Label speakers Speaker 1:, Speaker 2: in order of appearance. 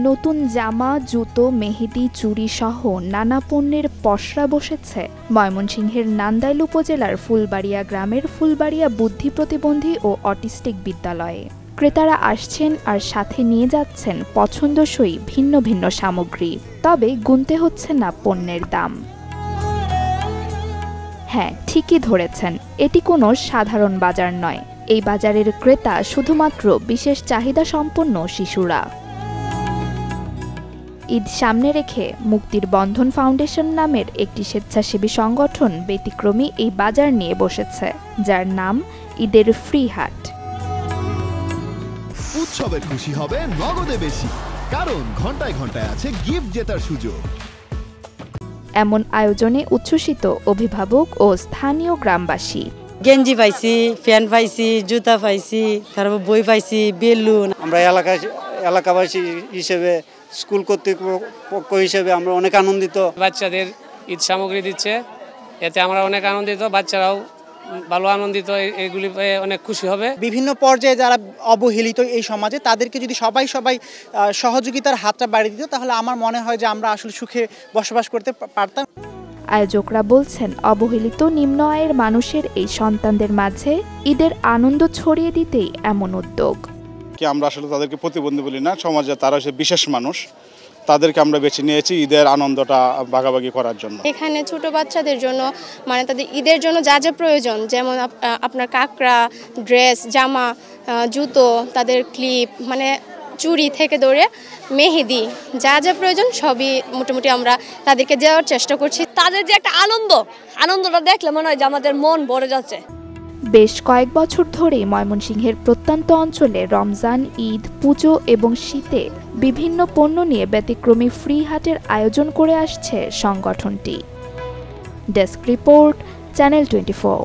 Speaker 1: নতুন জামা, জুতো, মেহেদি, চুড়ি সহ নানা পণ্যের পসরা বসেছে ময়মনসিংহের নান্দাইল উপজেলার ফুলবাড়িয়া গ্রামের ফুলবাড়িয়া বুদ্ধি প্রতিবন্ধী ও অটিস্টিক বিদ্যালয়ে। ক্রেতারা আসছেন আর সাথে নিয়ে যাচ্ছেন পছন্দসই ভিন্ন ভিন্ন সামগ্রী, তবে গুনতে হচ্ছে না পণ্যের দাম। হ্যাঁ, ঠিকই ধরেছেন, এটি কোনো সাধারণ বাজার নয়। এই বাজারের ক্রেতা শুধুমাত্র বিশেষ চাহিদা সম্পন্ন শিশুরা। ঈদ সামনে রেখে মুক্তির বন্ধন ফাউন্ডেশন নামের একটি স্বেচ্ছাসেবী সংগঠন ব্যতিক্রমী এই বাজার নিয়ে বসেছে, যার নাম ঈদের ফ্রি হাট।
Speaker 2: উৎসবে খুশি হবে নগদে বেশি, কারণ ঘন্টায় ঘন্টায় আছে গিফট জেতার সুযোগ।
Speaker 1: এমন আয়োজনে উচ্ছ্বসিত অভিভাবক ও স্থানীয় গ্রামবাসী।
Speaker 3: গেঞ্জি পাইছি, ফ্যান পাইছি, জুতা পাইছি, তারপর বই পাইছি, বেলুন।
Speaker 4: আমরা এলাকাবাসী হিসেবে, স্কুল কর্তৃপক্ষ হিসেবে আমরা অনেক আনন্দিত।
Speaker 5: বাচ্চাদের ঈদ সামগ্রী দিচ্ছে, এতে আমরা অনেক আনন্দিত, বাচ্চারাও ভালো আনন্দিত, এগুলি পেয়ে অনেক খুশি হবে।
Speaker 6: বিভিন্ন পর্যায়ে যারা অবহেলিত এই সমাজে, তাদেরকে যদি সবাই সহযোগিতার হাতটা বাড়িয়ে দিত, তাহলে আমার মনে হয় যে আমরা আসলে সুখে বসবাস করতে পারতাম।
Speaker 1: আয়োজকরা বলছেন, অবহেলিত নিম্ন আয়ের মানুষের এই সন্তানদের মাঝে ঈদের আনন্দ ছড়িয়ে দিতেই এমন উদ্যোগ।
Speaker 7: আমরা আসলে তাদেরকে প্রতিবন্ধী বলি না, সমাজে তারা হচ্ছে বিশেষ মানুষ, তাদেরকে আমরা বেছে নিয়েছি ঈদের আনন্দটা ভাগাভাগি করার জন্য।
Speaker 8: এখানে ছোট বাচ্চাদের জন্য মানে তাদের ঈদের জন্য যা যা প্রয়োজন, যেমন আপনার কাঁকড়া, ড্রেস, জামা, জুতো, তাদের ক্লিপ, মানে চুড়ি থেকে ধরে মেহেদি, যা যা প্রয়োজন সবই মোটামুটি আমরা তাদেরকে দেওয়ার চেষ্টা করছি।
Speaker 9: তাদের যে একটা আনন্দটা দেখলে মনে হয় যে আমাদের মন ভরে যাচ্ছে।
Speaker 1: বেশ কয়েক বছর ধরে ময়মনসিংহের প্রত্যন্ত অঞ্চলে রমজান, ঈদ, পুজো এবং শীতে বিভিন্ন পণ্য নিয়ে ব্যতিক্রমী ফ্রি হাটের আয়োজন করে আসছে সংগঠনটি। Desk report, channel 24।